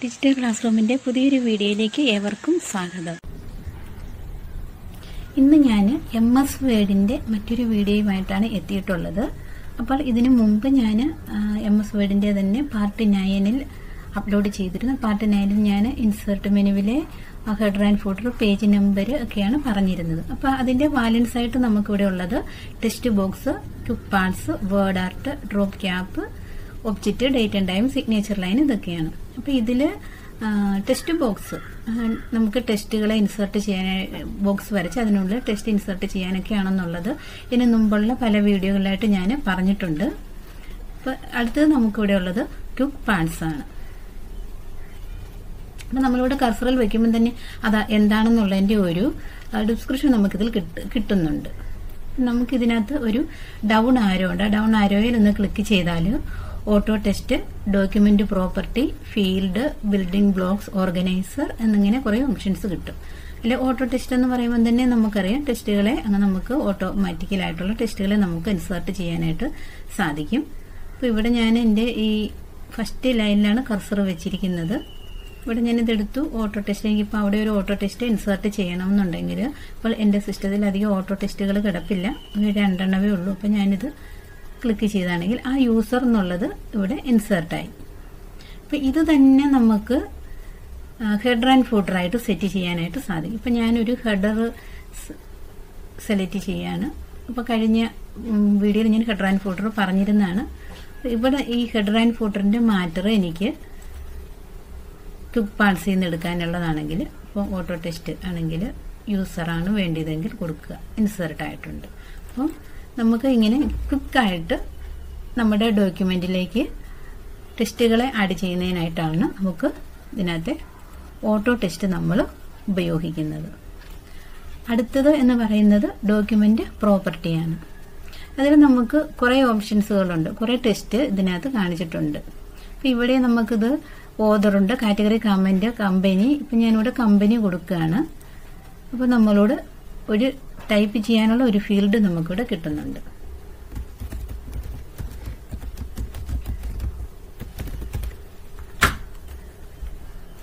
Digital class റൂമിൻ്റെ പുതിയൊരു വീഡിയോയിലേക്ക് ഏവർക്കും സ്വാഗതം. ഇന്ന് ഞാൻ MS വേർഡിൻ്റെ മറ്റൊരു വീഡിയോയുമായിട്ടാണ് എത്തിയിട്ടുള്ളത്. അപ്പോൾ ഇതിനു മുമ്പ് ഞാൻ MS വേർഡിൻ്റെ തന്നെ പാർട്ട് 9 അപ്ലോഡ് ചെയ്തിരുന്നു. പാർട്ട് 9 ഞാൻ ഇൻസേർട്ട് മെനുവിലെ header and footer page number ഒക്കെയാണ് പറഞ്ഞിരുന്നത്. അപ്പോൾ അതിൻ്റെ ബാലൻസ് ആയിട്ട് നമുക്കിവിടെ ഉള്ളത് text box, quick parts, word art, drop cap, object, date and time, signature line, ഇതൊക്കെയാണ്. അപ്പോൾ ഇതിൽ ടെക്സ്റ്റ് ബോക്സ് നമുക്ക് ടെക്സ്റ്റുകളെ ഇൻസേർട്ട് ചെയ്യാൻ, ബോക്സ് വരച്ച് അതിനുള്ളിൽ ടെക്സ്റ്റ് ഇൻസേർട്ട് ചെയ്യാനൊക്കെയാണെന്നുള്ളത് ഇതിന് മുമ്പുള്ള പല വീഡിയോകളിലായിട്ട് ഞാൻ പറഞ്ഞിട്ടുണ്ട്. അപ്പോൾ അടുത്തത് നമുക്കിവിടെ ഉള്ളത് ക്വിക്ക് പാർട്സ് ആണ്. അപ്പം നമ്മളിവിടെ കർസറിൽ വയ്ക്കുമ്പോൾ തന്നെ അത് എന്താണെന്നുള്ളതിൻ്റെ ഒരു ഡിസ്ക്രിപ്ഷൻ നമുക്കിതിൽ കിട്ടുന്നുണ്ട്. നമുക്കിതിനകത്ത് ഒരു ഡൗൺ ആരോ ഉണ്ട്. ആ ഡൗൺ ആരോയിൽ ഒന്ന് ക്ലിക്ക് ചെയ്താൽ auto text, document property, field, building blocks, organiser എന്നിങ്ങനെ കുറേ ഓപ്ഷൻസ് കിട്ടും. അല്ലെ ഓട്ടോ ടെക്സ്റ്റ് എന്ന് പറയുമ്പോൾ തന്നെ നമുക്കറിയാം ടെക്സ്റ്റുകളെ അങ്ങനെ നമുക്ക് ഓട്ടോമാറ്റിക്കലായിട്ടുള്ള ടെക്സ്റ്റുകളെ നമുക്ക് ഇൻസേർട്ട് ചെയ്യാനായിട്ട് സാധിക്കും. അപ്പോൾ ഇവിടെ ഞാൻ എൻ്റെ ഈ ഫസ്റ്റ് ലൈനിലാണ് കർസർ വെച്ചിരിക്കുന്നത്. ഇവിടെ ഞാനിതെടുത്തു ഓട്ടോ ടെക്സ്റ്റ്. എനിക്കിപ്പോൾ അവിടെ ഒരു ഓട്ടോ ടെക്സ്റ്റ് ഇൻസേർട്ട് ചെയ്യണമെന്നുണ്ടെങ്കിൽ ഇപ്പോൾ എൻ്റെ സിസ്റ്റത്തിൽ അധികം ഓട്ടോ ടെക്സ്റ്റുകൾ കിടപ്പില്ല, 2 എണ്ണമേ ഉള്ളൂ. അപ്പോൾ ഞാനിത് ക്ലിക്ക് ചെയ്താണെങ്കിൽ ആ യൂസർ എന്നുള്ളത് ഇവിടെ ഇൻസേർട്ടായി. അപ്പോൾ ഇത് തന്നെ നമുക്ക് ഹെഡർ ആൻഡ് ഫൂട്ടർ ആയിട്ട് സെറ്റ് ചെയ്യാനായിട്ട് സാധിക്കും. ഇപ്പോൾ ഞാനൊരു ഹെഡർ സെലക്ട് ചെയ്യാണ്. അപ്പോൾ കഴിഞ്ഞ വീഡിയോയിൽ ഞാൻ ഹെഡർ ആൻഡ് ഫൂട്ടർ പറഞ്ഞിരുന്നതാണ്. ഇവിടെ ഈ ഹെഡർ ആൻഡ് ഫൂട്ടറിൻ്റെ മാറ്റർ എനിക്ക് ക്വിക്ക് പാർട്സിൽ നിന്ന് എടുക്കാനുള്ളതാണെങ്കിൽ, ഇപ്പോൾ ഓട്ടോ ടെക്സ്റ്റ് ആണെങ്കിൽ യൂസറാണ് വേണ്ടിയതെങ്കിൽ കൊടുക്കുക, ഇൻസേർട്ട് ആയിട്ടുണ്ട്. അപ്പോൾ നമുക്ക് ഇങ്ങനെ ക്വിക്കായിട്ട് നമ്മുടെ ഡോക്യുമെൻറ്റിലേക്ക് ടെക്സ്റ്റുകളെ ആഡ് ചെയ്യുന്നതിനായിട്ടാണ് നമുക്ക് ഇതിനകത്തെ ഓട്ടോ ടെക്സ്റ്റ് നമ്മൾ ഉപയോഗിക്കുന്നത്. അടുത്തത് എന്ന് പറയുന്നത് ഡോക്യുമെൻ്റ് പ്രോപ്പർട്ടിയാണ്. അതിൽ നമുക്ക് കുറേ ഓപ്ഷൻസുകളുണ്ട്, കുറേ ടെക്സ്റ്റ് ഇതിനകത്ത് കാണിച്ചിട്ടുണ്ട്. അപ്പോൾ ഇവിടെ നമുക്കിത് ഓതറുണ്ട്, കാറ്റഗറി, കമൻറ്റ്, കമ്പനി. ഇപ്പം ഞാനിവിടെ കമ്പനി കൊടുക്കുകയാണ്. അപ്പോൾ നമ്മളോട് ഒരു ടൈപ്പ് ചെയ്യാനുള്ള ഒരു ഫീൽഡ് നമുക്കിവിടെ കിട്ടുന്നുണ്ട്.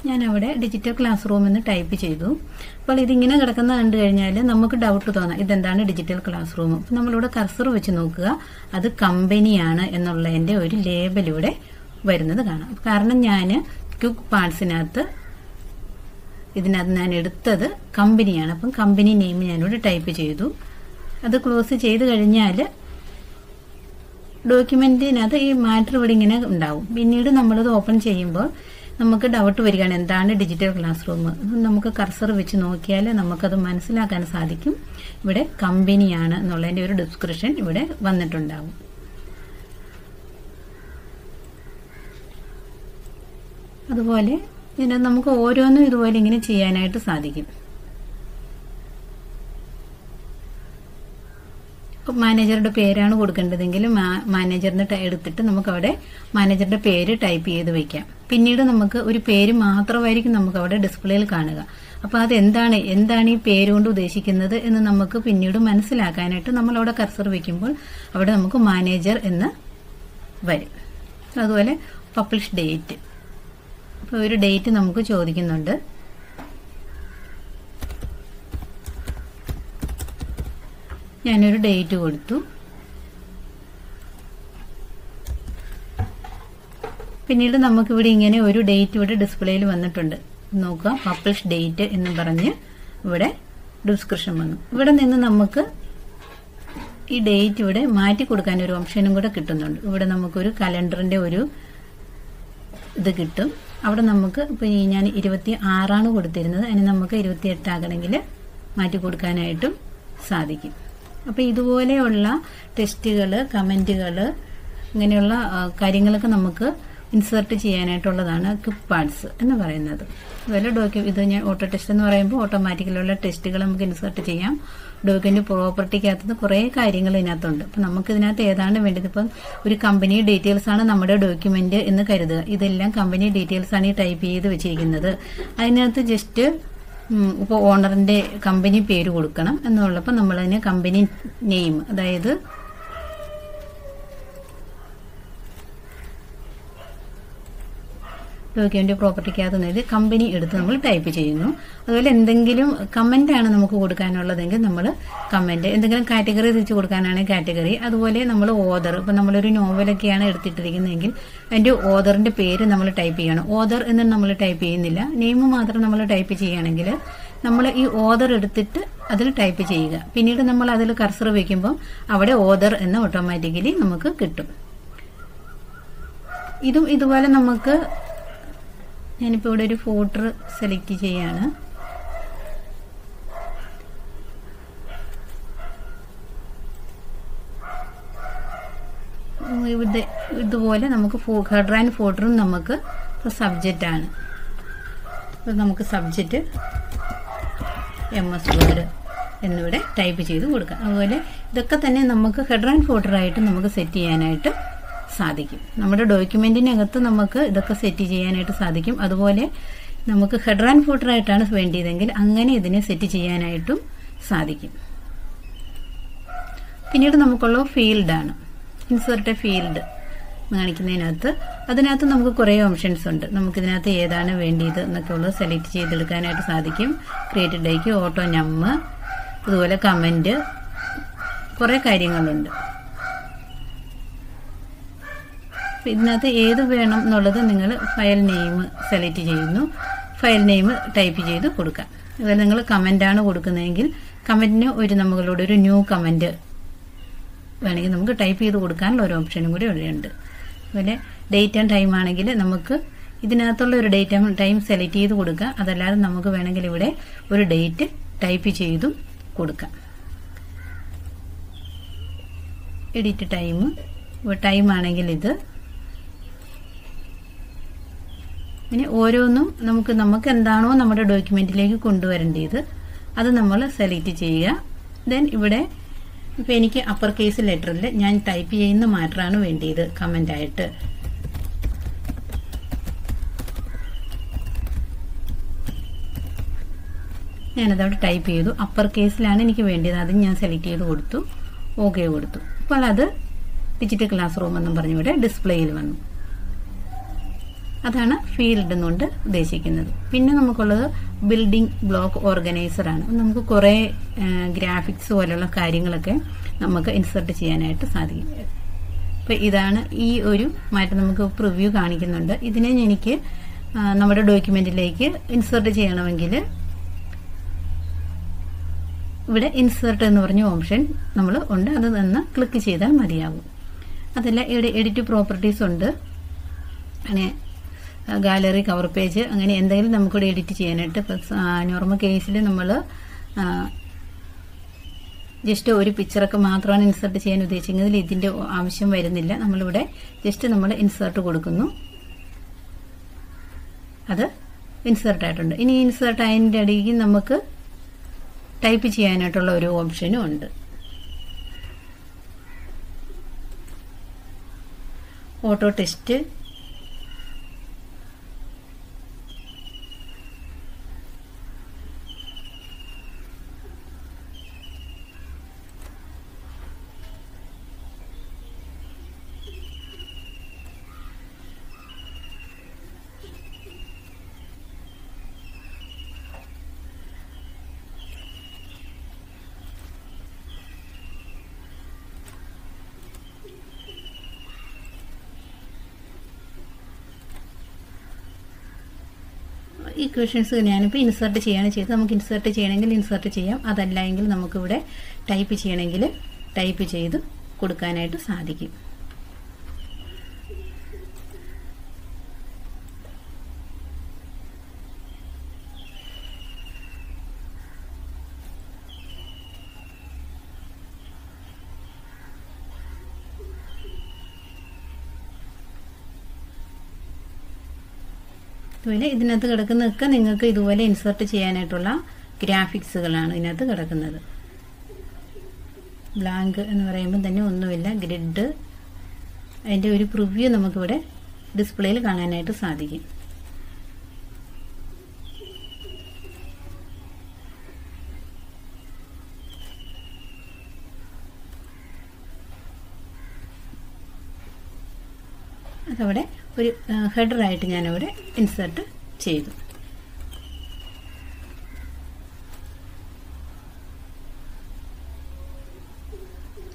ഞാനവിടെ ഡിജിറ്റൽ ക്ലാസ് റൂം എന്ന് ടൈപ്പ് ചെയ്തു. അപ്പോൾ ഇതിങ്ങനെ കിടക്കുന്ന കണ്ടു കഴിഞ്ഞാൽ നമുക്ക് ഡൗട്ട് തോന്നാം, ഇതെന്താണ് ഡിജിറ്റൽ ക്ലാസ് റൂം. അപ്പോൾ നമ്മളിവിടെ കർസർ വെച്ച് നോക്കുക, അത് കമ്പനിയാണ് എന്നുള്ളതിൻ്റെ ഒരു ലേബൽ ഇവിടെ വരുന്നത് കാണാം. കാരണം ഞാൻ ക്വിക്ക് പാർട്സിനകത്ത് ഇതിനകത്ത് ഞാൻ എടുത്തത് കമ്പനിയാണ്. അപ്പം കമ്പനി നെയിം ഞാനിവിടെ ടൈപ്പ് ചെയ്തു. അത് ക്ലോസ് ചെയ്ത് കഴിഞ്ഞാൽ ഡോക്യുമെന്റിനകത്ത് ഈ മാറ്റർ ഇവിടെ ഇങ്ങനെ ഉണ്ടാവും. പിന്നീട് നമ്മളത് ഓപ്പൺ ചെയ്യുമ്പോൾ നമുക്ക് ഡൗട്ട് വരികയാണ്, എന്താണ് ഡിജിറ്റൽ ക്ലാസ് റൂം. നമുക്ക് കർസർ വെച്ച് നോക്കിയാൽ നമുക്കത് മനസ്സിലാക്കാൻ സാധിക്കും. ഇവിടെ കമ്പനിയാണ് എന്നുള്ളതിൻ്റെ ഒരു ഡിസ്ക്രിപ്ഷൻ ഇവിടെ വന്നിട്ടുണ്ടാവും. അതുപോലെ നമുക്ക് ഓരോന്നും ഇതുപോലെ ഇങ്ങനെ ചെയ്യാനായിട്ട് സാധിക്കും. മാനേജറുടെ പേരാണ് കൊടുക്കേണ്ടതെങ്കിൽ മാനേജറിന് എടുത്തിട്ട് നമുക്കവിടെ മാനേജറുടെ പേര് ടൈപ്പ് ചെയ്ത് വയ്ക്കാം. പിന്നീട് നമുക്ക് ഒരു പേര് മാത്രമായിരിക്കും നമുക്ക് അവിടെ ഡിസ്പ്ലേയിൽ കാണുക. അപ്പോൾ അത് എന്താണ് ഈ പേര് കൊണ്ട് ഉദ്ദേശിക്കുന്നത് എന്ന് നമുക്ക് പിന്നീട് മനസ്സിലാക്കാനായിട്ട് നമ്മളവിടെ കർസർ വയ്ക്കുമ്പോൾ അവിടെ നമുക്ക് മാനേജർ എന്ന് വരും. അതുപോലെ പബ്ലിഷ് ഡേറ്റ്, അപ്പോൾ ഒരു ഡേറ്റ് നമുക്ക് ചോദിക്കുന്നുണ്ട്. ഞാനൊരു ഡേറ്റ് കൊടുത്തു. പിന്നീട് നമുക്കിവിടെ ഇങ്ങനെ ഒരു ഡേറ്റ് ഇവിടെ ഡിസ്പ്ലേയിൽ വന്നിട്ടുണ്ട്. നോക്കുക, പബ്ലിഷ് ഡേറ്റ് എന്ന് പറഞ്ഞ് ഇവിടെ ഡിസ്ക്രിപ്ഷൻ വന്നു. ഇവിടെ നിന്ന് നമുക്ക് ഈ ഡേറ്റ് ഇവിടെ മാറ്റി കൊടുക്കാൻ ഒരു ഓപ്ഷനും കൂടെ കിട്ടുന്നുണ്ട്. ഇവിടെ നമുക്കൊരു കലണ്ടറിൻ്റെ ഒരു ഇത് കിട്ടും. അവിടെ നമുക്ക് ഇപ്പോൾ ഞാൻ 26 കൊടുത്തിരുന്നത്, അതിന് നമുക്ക് 28 ആകണമെങ്കിൽ മാറ്റി കൊടുക്കാനായിട്ടും സാധിക്കും. അപ്പോൾ ഇതുപോലെയുള്ള ടെക്സ്റ്റുകൾ, കമൻറ്റുകൾ, ഇങ്ങനെയുള്ള കാര്യങ്ങളൊക്കെ നമുക്ക് ഇൻസേർട്ട് ചെയ്യാനായിട്ടുള്ളതാണ് ക്വിക്ക് പാർട്സ് എന്ന് പറയുന്നത്. അതുപോലെ ഇത് ഞാൻ ഓട്ടോ ടെക്സ്റ്റ് എന്ന് പറയുമ്പോൾ ഓട്ടോമാറ്റിക്കലുള്ള ടെക്സ്റ്റുകൾ നമുക്ക് ഇൻസേർട്ട് ചെയ്യാം. ഡോക്യുമെന്റ് പ്രോപ്പർട്ടിക്കകത്ത് കുറേ കാര്യങ്ങൾ ഇതിനകത്തുണ്ട്. അപ്പം നമുക്ക് ഇതിനകത്ത് ഏതാണ് വേണ്ടത്. ഇപ്പം ഒരു കമ്പനി ഡീറ്റെയിൽസ് ആണ് നമ്മുടെ ഡോക്യുമെന്റ് എന്ന് കരുതുക. ഇതെല്ലാം കമ്പനി ഡീറ്റെയിൽസ് ആണ് ഈ ടൈപ്പ് ചെയ്ത് വെച്ചിരിക്കുന്നത്. അതിനകത്ത് ജസ്റ്റ് ഇപ്പോൾ ഓണറിന്റെ കമ്പനി പേര് കൊടുക്കണം എന്നുള്ളപ്പോൾ നമ്മളതിന് കമ്പനി നെയിം, അതായത് ഡോക്യുമെന്റ് പ്രോപ്പർട്ടിക്കകത്ത് നിന്ന് കമ്പനി എടുത്ത് നമ്മൾ ടൈപ്പ് ചെയ്യുന്നു. അതുപോലെ എന്തെങ്കിലും കമന്റ് ആണ് നമുക്ക് കൊടുക്കാനുള്ളതെങ്കിൽ നമ്മൾ കമന്റ്, എന്തെങ്കിലും കാറ്റഗറി തിരിച്ചു കൊടുക്കാനാണെങ്കിൽ കാറ്റഗറി. അതുപോലെ നമ്മൾ ഓതർ, ഇപ്പൊ നമ്മളൊരു നോവലൊക്കെയാണ് എടുത്തിട്ടിരിക്കുന്നതെങ്കിൽ അതിന്റെ ഓതറിന്റെ പേര് നമ്മൾ ടൈപ്പ് ചെയ്യണം. ഓതർ എന്ന് നമ്മൾ ടൈപ്പ് ചെയ്യുന്നില്ല, നെയിം മാത്രം നമ്മൾ ടൈപ്പ് ചെയ്യുകയാണെങ്കിൽ നമ്മൾ ഈ ഓതർ എടുത്തിട്ട് അതിൽ ടൈപ്പ് ചെയ്യുക. പിന്നീട് നമ്മൾ അതിൽ കർസർ വെക്കുമ്പോൾ അവിടെ ഓതർ എന്ന് ഓട്ടോമാറ്റിക്കലി നമുക്ക് കിട്ടും. ഇതും ഇതുപോലെ നമുക്ക്, ഞാനിപ്പോൾ ഇവിടെ ഒരു ഫോട്ടർ സെലക്ട് ചെയ്യാണ്. ഇവിടെ ഇതുപോലെ നമുക്ക് ഹെഡർ ആൻഡ് ഫോട്ടറും നമുക്ക് സബ്ജക്റ്റ് ആണ്. നമുക്ക് സബ്ജക്റ്റ് MS വേർഡ് എന്നിവിടെ ടൈപ്പ് ചെയ്ത് കൊടുക്കാം. അതുപോലെ ഇതൊക്കെ തന്നെ നമുക്ക് ഹെഡർ ആൻഡ് ഫോട്ടർ ആയിട്ട് നമുക്ക് സെറ്റ് ചെയ്യാനായിട്ട് സാധിക്കും. നമ്മുടെ ഡോക്യുമെന്റിനകത്ത് നമുക്ക് ഇതൊക്കെ സെറ്റ് ചെയ്യാനായിട്ട് സാധിക്കും. അതുപോലെ നമുക്ക് ഹെഡർ ആൻഡ് ഫോട്ടർ ആയിട്ടാണ് വേണ്ടിയതെങ്കിൽ അങ്ങനെ ഇതിനെ സെറ്റ് ചെയ്യാനായിട്ടും സാധിക്കും. പിന്നീട് നമുക്കുള്ള ഫീൽഡാണ് ഇൻസേർട്ട് എ ഫീൽഡ് കാണിക്കുന്നതിനകത്ത്. അതിനകത്ത് നമുക്ക് കുറേ ഓപ്ഷൻസ് ഉണ്ട്. നമുക്കിതിനകത്ത് ഏതാണ് വേണ്ടിയത് എന്നൊക്കെ ഉള്ളത് സെലക്ട് ചെയ്തെടുക്കാനായിട്ട് സാധിക്കും. ക്രിയേറ്റ് ഡേക്ക്, ഓട്ടോ നമ്പർ, അതുപോലെ കമന്റ്, കുറേ കാര്യങ്ങളുണ്ട്. ഇതിനകത്ത് ഏത് വേണം എന്നുള്ളത് നിങ്ങൾ ഫയൽ നെയിം സെലക്ട് ചെയ്യുന്നു, ഫയൽ നെയിം ടൈപ്പ് ചെയ്ത് കൊടുക്കാം. അതുപോലെ നിങ്ങൾ കമന്റാണ് കൊടുക്കുന്നതെങ്കിൽ കമന്റിന് നമ്മളോട് ഒരു ന്യൂ കമന്റ് വേണമെങ്കിൽ നമുക്ക് ടൈപ്പ് ചെയ്ത് കൊടുക്കാനുള്ള ഒരു ഓപ്ഷനും കൂടി ഇവിടെയുണ്ട്. അതുപോലെ ഡേറ്റ് ആൻഡ് ടൈം ആണെങ്കിൽ നമുക്ക് ഇതിനകത്തുള്ള ഒരു ഡേറ്റ് ആൻഡ് ടൈം സെലക്ട് ചെയ്ത് കൊടുക്കാം. അതല്ലാതെ നമുക്ക് വേണമെങ്കിൽ ഇവിടെ ഒരു ഡേറ്റ് ടൈപ്പ് ചെയ്തും കൊടുക്കാം. എഡിറ്റ് ടൈം, ടൈം ആണെങ്കിൽ ഇത്. പിന്നെ ഓരോന്നും നമുക്ക് എന്താണോ നമ്മുടെ ഡോക്യുമെന്റിലേക്ക് കൊണ്ടുവരേണ്ടത് അത് നമ്മൾ സെലക്ട് ചെയ്യുക. ദെൻ ഇവിടെ ഇപ്പം എനിക്ക് അപ്പർ കേസ് ലെറ്ററിൽ ഞാൻ ടൈപ്പ് ചെയ്യുന്ന മാറ്ററാണ് വേണ്ടിയത് കമൻ്റായിട്ട്. ഞാനതവിടെ ടൈപ്പ് ചെയ്തു. അപ്പർ കേസിലാണ് എനിക്ക് വേണ്ടിയത്, അത് ഞാൻ സെലക്ട് ചെയ്ത് കൊടുത്തു, ഓക്കെ കൊടുത്തു. അപ്പോൾ അത് ഡിജിറ്റൽ ക്ലാസ് റൂം എന്നും പറഞ്ഞിവിടെ ഡിസ്പ്ലേയിൽ വന്നു. അതാണ് ഫീൽഡ് എന്നുകൊണ്ട് ഉദ്ദേശിക്കുന്നത്. പിന്നെ നമുക്കുള്ളത് ബിൽഡിംഗ് ബ്ലോക്ക് ഓർഗനൈസർ ആണ്. നമുക്ക് കുറേ ഗ്രാഫിക്സ് പോലുള്ള കാര്യങ്ങളൊക്കെ നമുക്ക് ഇൻസേർട്ട് ചെയ്യാനായിട്ട് സാധിക്കും. അപ്പോൾ ഇതാണ് ഈ ഒരു മാറ്റം നമുക്ക് പ്രിവ്യൂ കാണിക്കുന്നുണ്ട്. ഇതിനെ എനിക്ക് നമ്മുടെ ഡോക്യുമെന്റിലേക്ക് ഇൻസേർട്ട് ചെയ്യണമെങ്കിൽ ഇവിടെ ഇൻസേർട്ട് എന്ന് പറഞ്ഞ ഓപ്ഷൻ നമ്മൾ ഉണ്ട്, അത് നിന്ന് ക്ലിക്ക് ചെയ്താൽ മതിയാകും. അതല്ല ഇവിടെ എഡിറ്റ് പ്രോപ്പർട്ടീസ് ഉണ്ട്, അങ്ങനെ ഗാലറി, കവർ പേജ്, അങ്ങനെ എന്തെങ്കിലും നമുക്കിവിടെ എഡിറ്റ് ചെയ്യാനായിട്ട്. നോർമൽ കേസിൽ നമ്മൾ ജസ്റ്റ് ഒരു പിക്ചറൊക്കെ മാത്രമാണ് ഇൻസേർട്ട് ചെയ്യാൻ ഉദ്ദേശിക്കുന്നത്. ഇതിൻ്റെ ആവശ്യം വരുന്നില്ല. നമ്മളിവിടെ ജസ്റ്റ് നമ്മൾ ഇൻസേർട്ട് കൊടുക്കുന്നു, അത് ഇൻസേർട്ട് ആയിട്ടുണ്ട്. ഇനി ഇൻസേർട്ട് ആയതിൻ്റെ ഇടയ്ക്ക് നമുക്ക് ടൈപ്പ് ചെയ്യാനായിട്ടുള്ള ഒരു ഓപ്ഷനും ഉണ്ട്. ഓട്ടോ ടെക്സ്റ്റ്, ഈ ക്വസ്റ്റ്യൻസ് ഞാനിപ്പോൾ ഇൻസേർട്ട് ചെയ്യാണ് ചെയ്തത്. നമുക്ക് ഇൻസേർട്ട് ചെയ്യണമെങ്കിൽ ഇൻസേർട്ട് ചെയ്യാം, അതല്ല എങ്കിൽ നമുക്കിവിടെ ടൈപ്പ് ചെയ്യണമെങ്കിൽ ടൈപ്പ് ചെയ്ത് കൊടുക്കാനായിട്ട് സാധിക്കും. അതുപോലെ ഇതിനകത്ത് കിടക്കുന്നതൊക്കെ നിങ്ങൾക്ക് ഇതുപോലെ ഇൻസേർട്ട് ചെയ്യാനായിട്ടുള്ള ഗ്രാഫിക്സുകളാണ് ഇതിനകത്ത് കിടക്കുന്നത്. ബ്ലാങ്ക് എന്ന് പറയുമ്പോൾ തന്നെ ഒന്നുമില്ല, ഗ്രിഡ്, അതിൻ്റെ ഒരു പ്രിവ്യൂ നമുക്കിവിടെ ഡിസ്പ്ലേയിൽ കാണാനായിട്ട് സാധിക്കും. അതവിടെ ഒരു ഹെഡറായിട്ട് ഞാനിവിടെ ഇൻസേർട്ട് ചെയ്തു.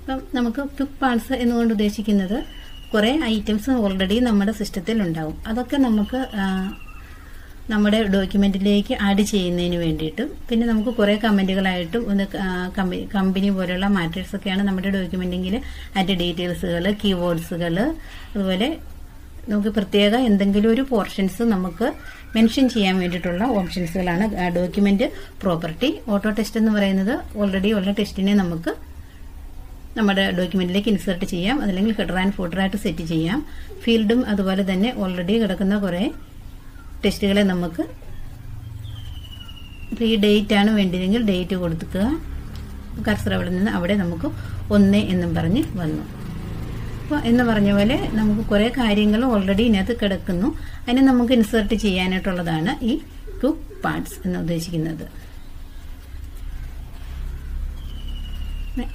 അപ്പം നമുക്ക് ക്വിക്ക് പാർട്സ് എന്നുകൊണ്ട് ഉദ്ദേശിക്കുന്നത് കുറേ ഐറ്റംസ് ഓൾറെഡി നമ്മുടെ സിസ്റ്റത്തിൽ ഉണ്ടാവും. അതൊക്കെ നമുക്ക് നമ്മുടെ ഡോക്യുമെൻറ്റിലേക്ക് ആഡ് ചെയ്യുന്നതിന് വേണ്ടിയിട്ടും പിന്നെ നമുക്ക് കുറേ കമൻറ്റുകളായിട്ടും ഒന്ന് കമ്പനി പോലെയുള്ള മാട്രിക്സ് ഒക്കെയാണ് നമ്മുടെ ഡോക്യുമെൻറ്റെങ്കിൽ അതിൻ്റെ ഡീറ്റെയിൽസുകൾ, കീവേഡ്സുകൾ, അതുപോലെ നമുക്ക് പ്രത്യേക എന്തെങ്കിലും ഒരു പോർഷൻസ് നമുക്ക് മെൻഷൻ ചെയ്യാൻ വേണ്ടിയിട്ടുള്ള ഓപ്ഷൻസുകളാണ് ഡോക്യുമെൻറ്റ് പ്രോപ്പർട്ടി. ഓട്ടോ ടെസ്റ്റ് എന്ന് പറയുന്നത് ഓൾറെഡി ഉള്ള ടെസ്റ്റിനെ നമുക്ക് നമ്മുടെ ഡോക്യുമെൻറ്റിലേക്ക് ഇൻസേർട്ട് ചെയ്യാം, അതല്ലെങ്കിൽ ഹെഡർ ആൻഡ് ഫൂട്ടറായിട്ട് സെറ്റ് ചെയ്യാം. ഫീൽഡും അതുപോലെ തന്നെ ഓൾറെഡി കിടക്കുന്ന കുറേ ടെസ്റ്റുകളെ നമുക്ക് ഇപ്പോൾ ഈ ഡേറ്റ് ആണ് വേണ്ടതെങ്കിൽ ഡേറ്റ് കൊടുക്കുക. കർസർ അവിടെ നിന്ന് അവിടെ നമുക്ക് 1 എന്നും പറഞ്ഞ് വന്നു. അപ്പോൾ എന്ന് പറഞ്ഞ പോലെ നമുക്ക് കുറേ കാര്യങ്ങൾ ഓൾറെഡി ഇതിനകത്ത് കിടക്കുന്നു. അതിനെ നമുക്ക് ഇൻസേർട്ട് ചെയ്യാനായിട്ടുള്ളതാണ് ഈ ക്വിക്ക് പാർട്സ് എന്ന് ഉദ്ദേശിക്കുന്നത്.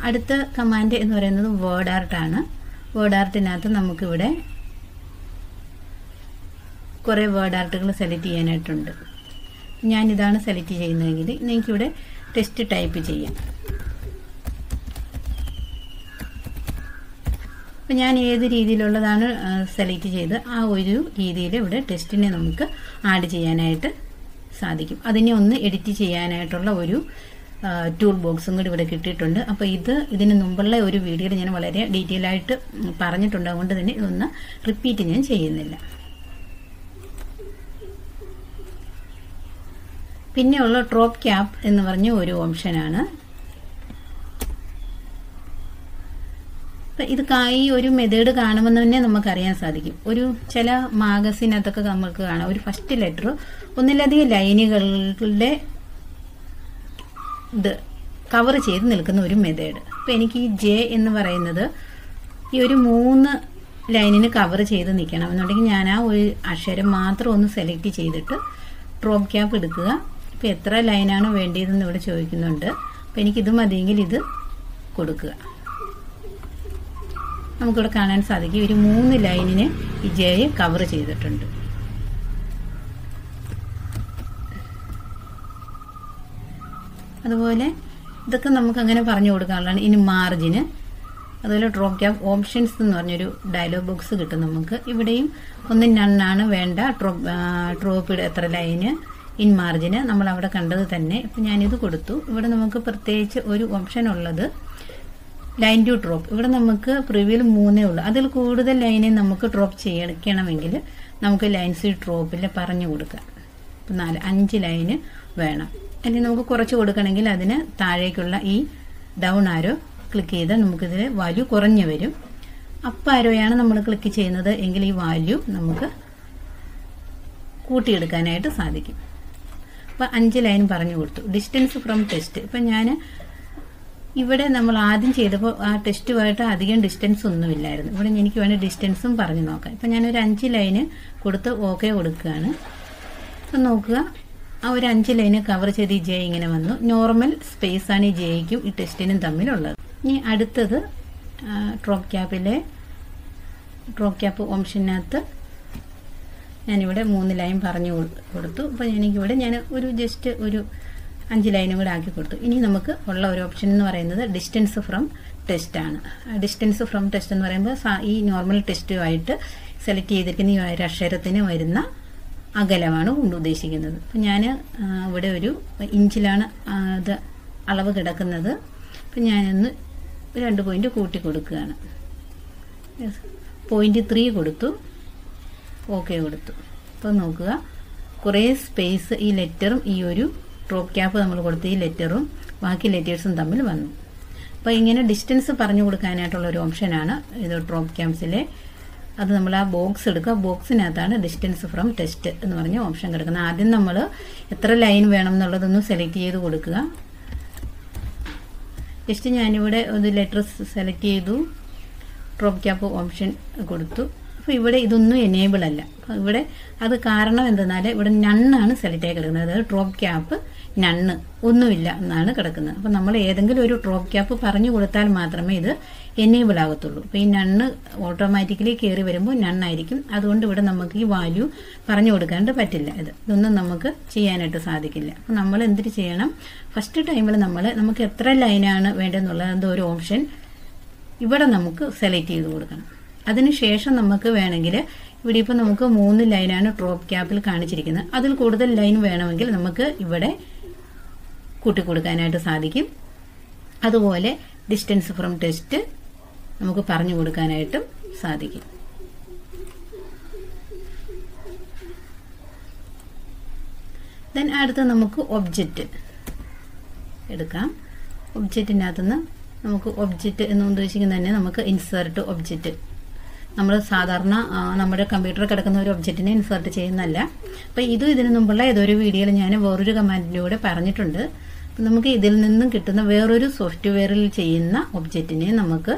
അടുത്ത കമാൻഡ് എന്ന് പറയുന്നത് WordArt ആണ്. WordArtനകത്ത് നമുക്കിവിടെ കുറേ WordArtകൾ സെലക്ട് ചെയ്യാനായിട്ടുണ്ട്. ഞാനിതാണ് സെലക്ട് ചെയ്യുന്നതെങ്കിൽ എനിക്കിവിടെ ടെസ്റ്റ് ടൈപ്പ് ചെയ്യാം. അപ്പം ഞാൻ ഏത് രീതിയിലുള്ളതാണ് സെലക്ട് ചെയ്ത് ആ ഒരു രീതിയിൽ ഇവിടെ ടെസ്റ്റിനെ നമുക്ക് ആഡ് ചെയ്യാനായിട്ട് സാധിക്കും. അതിനെ ഒന്ന് എഡിറ്റ് ചെയ്യാനായിട്ടുള്ള ഒരു ടൂൾ ബോക്സും കൂടി ഇവിടെ കിട്ടിയിട്ടുണ്ട്. അപ്പോൾ ഇതിന് മുമ്പുള്ള ഒരു വീഡിയോയിൽ ഞാൻ വളരെ ഡീറ്റെയിൽ ആയിട്ട് പറഞ്ഞിട്ടുണ്ട്. അതുകൊണ്ട് തന്നെ ഇതൊന്ന് റിപ്പീറ്റ് ഞാൻ ചെയ്യുന്നില്ല. പിന്നെയുള്ള ഡ്രോപ്പ് ക്യാപ്പ് എന്ന് പറഞ്ഞ ഒരു ഓപ്ഷനാണ്. ഇത് ഈ ഒരു മെത്തേഡ് കാണുമെന്ന് തന്നെ നമുക്കറിയാൻ സാധിക്കും. ഒരു ചില മാഗസിനകത്തൊക്കെ നമുക്ക് കാണാം ഒരു ഫസ്റ്റ് ലെറ്റർ ഒന്നിലധികം ലൈനുകളുടെ ഇത് കവർ ചെയ്ത് നിൽക്കുന്ന ഒരു മെത്തേഡ്. അപ്പോൾ എനിക്ക് ഈ ജെ എന്ന് പറയുന്നത് ഈ ഒരു 3 ലൈനിന് കവർ ചെയ്ത് നിൽക്കണം എന്നുണ്ടെങ്കിൽ ഞാൻ ആ ഒരു അക്ഷരം മാത്രം ഒന്ന് സെലക്ട് ചെയ്തിട്ട് ഡ്രോപ്പ് ക്യാപ്പ് എടുക്കുക. ഇപ്പോൾ എത്ര ലൈനാണ് വേണ്ടിയതെന്ന് ഇവിടെ ചോദിക്കുന്നുണ്ട്. അപ്പോൾ എനിക്കിത് മതിയെങ്കിൽ ഇത് കൊടുക്കുക. നമുക്കിവിടെ കാണാൻ സാധിക്കും ഒരു 3 ലൈനിന് ഈ ജെ കവർ ചെയ്തിട്ടുണ്ട്. അതുപോലെ ഇതൊക്കെ നമുക്ക് അങ്ങനെ പറഞ്ഞു കൊടുക്കാനുള്ളതാണ്. ഇനി മാർജിന്, അതുപോലെ ഡ്രോപ്പ് ക്യാപ്പ് ഓപ്ഷൻസ് എന്ന് പറഞ്ഞൊരു ഡയലോഗ് ബോക്സ് കിട്ടും നമുക്ക്. ഇവിടെയും ഒന്ന് നണ്ണാണ് വേണ്ട, ഡ്രോപ്പ് എത്ര ലൈന്, ഇൻ മാർജിന് നമ്മൾ അവിടെ കണ്ടത് തന്നെ. ഇപ്പം ഞാനിത് കൊടുത്തു. ഇവിടെ നമുക്ക് പ്രത്യേകിച്ച് ഒരു ഓപ്ഷൻ ഉള്ളത് ലൈൻ ടു ഡ്രോപ്പ്. ഇവിടെ നമുക്ക് പ്രിവ്യൂവിൽ 3 ഉള്ളൂ. അതിൽ കൂടുതൽ ലൈനെ നമുക്ക് ഡ്രോപ്പ് ചെയ്യണമെങ്കിൽ നമുക്ക് ലൈൻസ് ഡ്രോപ്പിൽ പറഞ്ഞു കൊടുക്കാം. ഇപ്പം 5 ലൈന് വേണം. അല്ലെങ്കിൽ നമുക്ക് കുറച്ച് കൊടുക്കണമെങ്കിൽ അതിന് താഴേക്കുള്ള ഈ ഡൗൺ ആരോ ക്ലിക്ക് ചെയ്താൽ നമുക്കിതിൽ വാല്യൂ കുറഞ്ഞു വരും. അപ്പ് ആരോയാണ് നമ്മൾ ക്ലിക്ക് ചെയ്യുന്നത് എങ്കിൽ ഈ വാല്യൂ നമുക്ക് കൂട്ടിയെടുക്കാനായിട്ട് സാധിക്കും. അപ്പോൾ 5 ലൈൻ പറഞ്ഞു കൊടുത്തു. Distance from test. ഇപ്പം ഞാൻ ഇവിടെ നമ്മൾ ആദ്യം ചെയ്തപ്പോൾ ആ ടെസ്റ്റുമായിട്ട് അധികം ഡിസ്റ്റൻസ് ഒന്നുമില്ലായിരുന്നു. ഇവിടെ എനിക്ക് വേണ്ട ഡിസ്റ്റൻസും പറഞ്ഞു നോക്കാം. ഇപ്പം ഞാനൊരു 5 ലൈന് കൊടുത്ത് ഓക്കെ കൊടുക്കുകയാണ്. അപ്പം നോക്കുക, ആ ഒരു 5 ലൈന് കവർ ചെയ്ത് ഈ ജെ ഇങ്ങനെ വന്നു. നോർമൽ സ്പേസ് ആണ് ഈ ജെയ്ക്കും ഈ ടെസ്റ്റിനും തമ്മിലുള്ളത്. ഇനി അടുത്തത് ഡ്രോപ്പ് ക്യാപ്പ് ഓപ്ഷനകത്ത് ഞാനിവിടെ 3 ലൈൻ പറഞ്ഞു കൊടുത്തു. അപ്പോൾ എനിക്കിവിടെ ഞാൻ ജസ്റ്റ് ഒരു 5 ലൈനും കൂടെ ആക്കി കൊടുത്തു. ഇനി നമുക്ക് ഉള്ള ഒരു ഓപ്ഷൻ എന്ന് പറയുന്നത് ഡിസ്റ്റൻസ് ഫ്രം ടെസ്റ്റ് ആണ്. ഡിസ്റ്റൻസ് ഫ്രം ടെസ്റ്റ് എന്ന് പറയുമ്പോൾ ഈ നോർമൽ ടെസ്റ്റുമായിട്ട് സെലക്ട് ചെയ്തിരിക്കുന്ന ഈ ഒരു അക്ഷരത്തിന് വരുന്ന അകലമാണ് ഉദ്ദേശിക്കുന്നത്. അപ്പം ഞാൻ ഇവിടെ ഒരു ഇഞ്ചിലാണ് ഇത് അളവ് കിടക്കുന്നത്. അപ്പം ഞാനൊന്ന് 2 പോയിന്റ് കൂട്ടി കൊടുക്കുകയാണ്. 0.3 കൊടുത്തു, ഓക്കെ കൊടുത്തു. അപ്പോൾ നോക്കുക, കുറേ സ്പേസ് ഈ ലെറ്ററും ഈ ഒരു ഡ്രോപ്പ് ക്യാപ്പ് നമ്മൾ കൊടുത്ത ഈ ലെറ്ററും ബാക്കി ലെറ്റേഴ്സും തമ്മിൽ വന്നു. അപ്പോൾ ഇങ്ങനെ ഡിസ്റ്റൻസ് പറഞ്ഞു കൊടുക്കാനായിട്ടുള്ള ഒരു ഓപ്ഷനാണ് ഇത് ഡ്രോപ്പ് ക്യാപ്സിലെ. അത് നമ്മൾ ആ ബോക്സ് എടുക്കുക. ബോക്സിനകത്താണ് ഡിസ്റ്റൻസ് ഫ്രം ടെസ്റ്റ് എന്ന് പറഞ്ഞ ഓപ്ഷൻ കിടക്കുന്നത്. ആദ്യം നമ്മൾ എത്ര ലൈൻ വേണം എന്നുള്ളതൊന്ന് സെലക്ട് ചെയ്ത് കൊടുക്കുക. ജസ്റ്റ് ഞാനിവിടെ ഒരു ലെറ്റർ സെലക്ട് ചെയ്തു, ഡ്രോപ്പ് ക്യാപ്പ് ഓപ്ഷൻ കൊടുത്തു. അപ്പോൾ ഇവിടെ ഇതൊന്നും എനേബിൾ അല്ല. അപ്പോൾ ഇവിടെ അത് കാരണം എന്തെന്നാൽ ഇവിടെ നണ്ണാണ് സെലക്ട് ആയി കിടക്കുന്നത്. അതായത് ഡ്രോപ്പ് ക്യാപ്പ് നണ്ണ് ഒന്നുമില്ല എന്നാണ് കിടക്കുന്നത്. അപ്പോൾ നമ്മൾ ഏതെങ്കിലും ഒരു ഡ്രോപ്പ് ക്യാപ്പ് പറഞ്ഞു കൊടുത്താൽ മാത്രമേ ഇത് എനേബിൾ ആകത്തുള്ളൂ. അപ്പോൾ ഈ നണ്ണ് ഓട്ടോമാറ്റിക്കലി കയറി വരുമ്പോൾ നണ്ണായിരിക്കും. അതുകൊണ്ട് ഇവിടെ നമുക്ക് ഈ വാല്യൂ പറഞ്ഞു കൊടുക്കാണ്ട് പറ്റില്ല. ഇതൊന്നും നമുക്ക് ചെയ്യാനായിട്ട് സാധിക്കില്ല. അപ്പോൾ നമ്മൾ എന്തിട്ട് ചെയ്യണം, ഫസ്റ്റ് ടൈമിൽ നമുക്ക് എത്ര ലൈനാണ് വേണ്ടതെന്നുള്ളത് ഒരു ഓപ്ഷൻ ഇവിടെ നമുക്ക് സെലക്ട് ചെയ്ത് കൊടുക്കണം. അതിനുശേഷം നമുക്ക് വേണമെങ്കിൽ ഇവിടെ ഇപ്പോൾ നമുക്ക് 3 ലൈനാണ് ഡ്രോപ്പ് ക്യാപ്പിൽ കാണിച്ചിരിക്കുന്നത്. അതിൽ കൂടുതൽ ലൈൻ വേണമെങ്കിൽ നമുക്ക് ഇവിടെ കൂട്ടിക്കൊടുക്കാനായിട്ട് സാധിക്കും. അതുപോലെ ഡിസ്റ്റൻസ് ഫ്രം ടെസ്റ്റ് നമുക്ക് പറഞ്ഞു കൊടുക്കാനായിട്ടും സാധിക്കും. ദെൻ അടുത്ത് നമുക്ക് ഒബ്ജക്റ്റ് എടുക്കാം. ഒബ്ജക്റ്റിനകത്തുനിന്ന് നമുക്ക് ഒബ്ജക്റ്റ് എന്ന് ഉദ്ദേശിക്കുന്നത് തന്നെ നമുക്ക് ഇൻസേർട്ട് ഒബ്ജക്റ്റ്. നമ്മൾ സാധാരണ നമ്മുടെ കമ്പ്യൂട്ടറിൽ കിടക്കുന്ന ഒരു ഒബ്ജക്റ്റിനെ ഇൻസേർട്ട് ചെയ്യുന്നതല്ല. അപ്പോൾ ഇതിനു മുമ്പുള്ള ഏതൊരു വീഡിയോയിൽ ഞാൻ വേറൊരു കമാൻഡിലൂടെ പറഞ്ഞിട്ടുണ്ട്. നമുക്ക് ഇതിൽ നിന്നും കിട്ടുന്ന വേറൊരു സോഫ്റ്റ്വെയറിൽ ചെയ്യുന്ന ഒബ്ജക്റ്റിനെ നമുക്ക്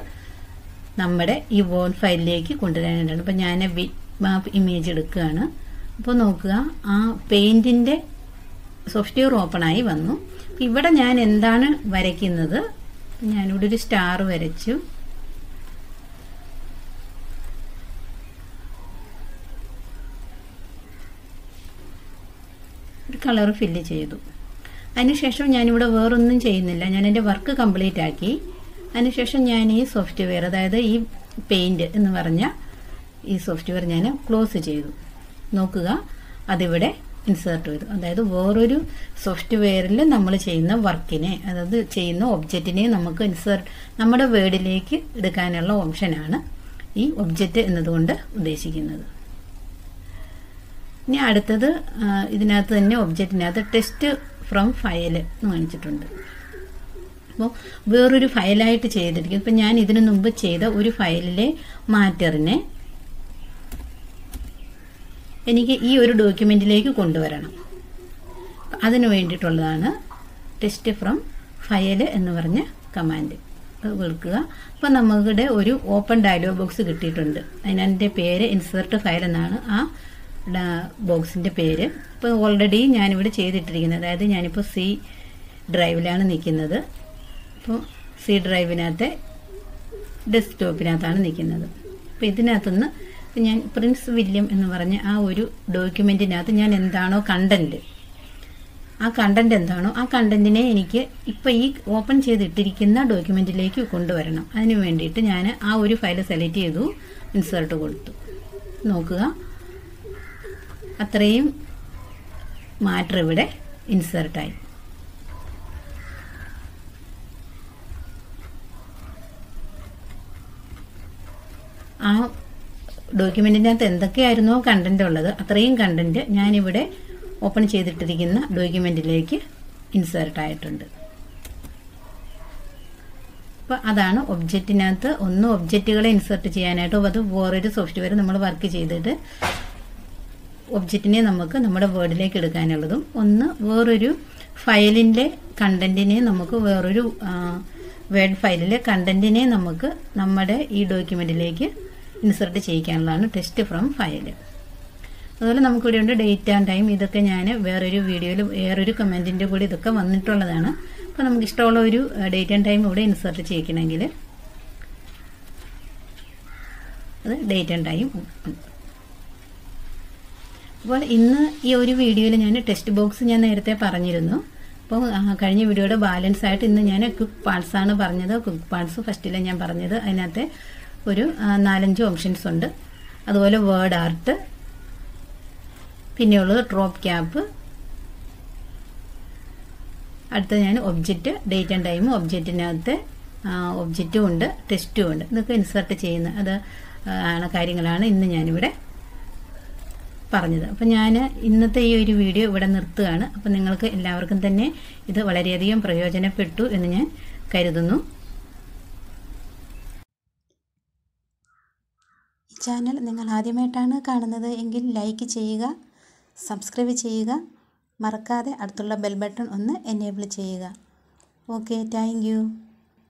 നമ്മുടെ ഈ വേർഡ് ഫയലിലേക്ക് കൊണ്ടുവരാനായിട്ടാണ്. അപ്പോൾ ഞാൻ ബിറ്റ് മാപ്പ് ഇമേജ് എടുക്കുകയാണ്. അപ്പോൾ നോക്കുക, ആ പെയിൻറ്റിൻ്റെ സോഫ്റ്റ്വെയർ ഓപ്പണായി വന്നു. ഇവിടെ ഞാൻ എന്താണ് വരയ്ക്കുന്നത്, ഞാനിവിടെ ഒരു സ്റ്റാർ വരച്ചു. ഒരു കളർ ഫില്ല് ചെയ്തു. അതിനുശേഷം ഞാനിവിടെ വേറൊന്നും ചെയ്യുന്നില്ല. ഞാൻ എൻ്റെ വർക്ക് കംപ്ലീറ്റ് ആക്കി. അതിനുശേഷം ഞാൻ ഈ സോഫ്റ്റ്വെയർ, അതായത് ഈ പെയിൻറ് എന്ന് പറഞ്ഞ ഈ സോഫ്റ്റ്വെയർ ഞാൻ ക്ലോസ് ചെയ്തു. നോക്കുക, അതിവിടെ ഇൻസേർട്ട് ചെയ്തു. അതായത് വേറൊരു സോഫ്റ്റ്വെയറിൽ നമ്മൾ ചെയ്യുന്ന വർക്കിനെ, അതായത് ചെയ്യുന്ന ഒബ്ജക്റ്റിനെ നമുക്ക് നമ്മുടെ വേർഡിലേക്ക് എടുക്കാനുള്ള ഓപ്ഷനാണ് ഈ ഒബ്ജക്റ്റ് എന്നതുകൊണ്ട് ഉദ്ദേശിക്കുന്നത്. ഇനി അടുത്തത് ഇതിനകത്ത് തന്നെ ഒബ്ജക്റ്റിനകത്ത് ടെസ്റ്റ് ഫ്രം ഫയൽ എന്ന് കാണിച്ചിട്ടുണ്ട്. അപ്പോൾ വേറൊരു ഫയലായിട്ട് ചെയ്തിരിക്കും. ഇപ്പം ഞാൻ ഇതിനു മുമ്പ് ചെയ്ത ഒരു ഫയലിലെ മാറ്ററിനെ എനിക്ക് ഈ ഒരു ഡോക്യുമെൻറ്റിലേക്ക് കൊണ്ടുവരണം. അതിന് വേണ്ടിയിട്ടുള്ളതാണ് ടെസ്റ്റ് ഫ്രം ഫയൽ എന്ന് പറഞ്ഞ കമാൻഡ്. അത് വിളിക്കുക. അപ്പോൾ നമ്മുടെ ഒരു ഓപ്പൺ ഡയലോഗ് ബോക്സ് കിട്ടിയിട്ടുണ്ട്. അതിൻ്റെ പേര് ഇൻസേർട്ട് ഫയൽ എന്നാണ് ആ ബോക്സിൻ്റെ പേര്. ഇപ്പോൾ ഓൾറെഡി ഞാനിവിടെ ചെയ്തിട്ടിരിക്കുന്നത്, അതായത് ഞാനിപ്പോൾ സി ഡ്രൈവിലാണ് നിൽക്കുന്നത്. അപ്പോൾ സി ഡ്രൈവിനകത്തെ ഡെസ്ക്ടോപ്പിനകത്താണ് നിൽക്കുന്നത്. അപ്പോൾ ഇതിനകത്തുനിന്ന് ഞാൻ പ്രിൻസ് വില്യം എന്ന് പറഞ്ഞ ആ ഒരു ഡോക്യുമെൻറ്റിനകത്ത് ഞാൻ എന്താണോ കണ്ടൻറ്റ്, ആ കണ്ടൻറ്റ് എന്താണോ ആ കണ്ടൻറ്റിനെ എനിക്ക് ഇപ്പോൾ ഈ ഓപ്പൺ ചെയ്തിട്ടിരിക്കുന്ന ഡോക്യുമെൻറ്റിലേക്ക് കൊണ്ടുവരണം. അതിന് വേണ്ടിയിട്ട് ഞാൻ ആ ഒരു ഫയൽ സെലക്ട് ചെയ്തു, ഇൻസേർട്ട് കൊടുത്തു. നോക്കുക, അത്രയും മാറ്റർ ഇവിടെ ഇൻസേർട്ടായി. ആ ഡോക്യുമെൻറ്റിനകത്ത് എന്തൊക്കെയായിരുന്നോ കണ്ടന്റ് ഉള്ളത്, അത്രയും കണ്ടന്റ് ഞാനിവിടെ ഓപ്പൺ ചെയ്തിട്ടിരിക്കുന്ന ഡോക്യുമെൻറ്റിലേക്ക് ഇൻസേർട്ടായിട്ടുണ്ട്. അപ്പോൾ അതാണ് ഒബ്ജക്റ്റിനകത്ത് ഒന്ന് ഒബ്ജക്റ്റുകളെ ഇൻസേർട്ട് ചെയ്യാനായിട്ടോ, അത് വേറൊരു സോഫ്റ്റ്വെയർ നമ്മൾ വർക്ക് ചെയ്തിട്ട് ഒബ്ജക്റ്റിനെ നമുക്ക് നമ്മുടെ വേർഡിലേക്ക് എടുക്കാനുള്ളതും, ഒന്ന് വേറൊരു ഫയലിൻ്റെ കണ്ടന്റിനെ നമുക്ക് വേറൊരു വേർഡ് ഫയലിലെ കണ്ടന്റിനെ നമുക്ക് നമ്മുടെ ഈ ഡോക്യുമെൻറ്റിലേക്ക് ഇൻസേർട്ട് ചെയ്യിക്കാനുള്ളതാണ് ടെസ്റ്റ് ഫ്രം ഫയൽ. അതുപോലെ നമുക്കിവിടെ ഉണ്ട് ഡേറ്റ് ആൻഡ് ടൈം. ഇതൊക്കെ ഞാൻ വേറൊരു വീഡിയോയിൽ വേറൊരു കമൻറ്റിൻ്റെ കൂടി ഇതൊക്കെ വന്നിട്ടുള്ളതാണ്. അപ്പോൾ നമുക്ക് ഇഷ്ടമുള്ള ഒരു ഡേറ്റ് ആൻഡ് ടൈം ഇവിടെ ഇൻസേർട്ട് ചെയ്യിക്കണമെങ്കിൽ അത് ഡേറ്റ് ആൻഡ് ടൈം ഉണ്ട്. അപ്പോൾ ഇന്ന് ഈ ഒരു വീഡിയോയിൽ ഞാൻ ടെക്സ്റ്റ് ബോക്സ് ഞാൻ നേരത്തെ പറഞ്ഞിരുന്നു. അപ്പോൾ കഴിഞ്ഞ വീഡിയോയുടെ ബാലൻസ് ആയിട്ട് ഇന്ന് ഞാൻ ക്വിക്ക് പാർട്സ് ആണ് പറഞ്ഞത്. ക്വിക്ക് പാർട്സ് ഫസ്റ്റിലെ ഞാൻ പറഞ്ഞത്, അതിനകത്ത് ഒരു 4-5 ഓപ്ഷൻസ് ഉണ്ട്. അതുപോലെ വേർഡ് ആർട്ട്, പിന്നെയുള്ളത് ഡ്രോപ്പ് ക്യാപ്പ്, അടുത്ത ഞാൻ ഒബ്ജക്റ്റ്, ഡേറ്റ് ആൻഡ് ടൈം, ഒബ്ജക്റ്റിനകത്ത് ഒബ്ജക്റ്റും ഉണ്ട്, ടെസ്റ്റും ഉണ്ട്. ഇതൊക്കെ ഇൻസേർട്ട് ചെയ്യുന്ന കാര്യങ്ങളാണ് ഇന്ന് ഞാനിവിടെ പറഞ്ഞത്. അപ്പം ഞാൻ ഇന്നത്തെ ഈ ഒരു വീഡിയോ ഇവിടെ നിർത്തുകയാണ്. അപ്പം നിങ്ങൾക്ക് എല്ലാവർക്കും തന്നെ ഇത് വളരെയധികം പ്രയോജനപ്പെട്ടു എന്ന് ഞാൻ കരുതുന്നു. ഈ ചാനൽ നിങ്ങൾ ആദ്യമായിട്ടാണ് കാണുന്നത് എങ്കിൽ ലൈക്ക് ചെയ്യുക, സബ്സ്ക്രൈബ് ചെയ്യുക, മറക്കാതെ അടുത്തുള്ള ബെൽ ബട്ടൺ ഒന്ന് എനേബിൾ ചെയ്യുക. Okay, thank you.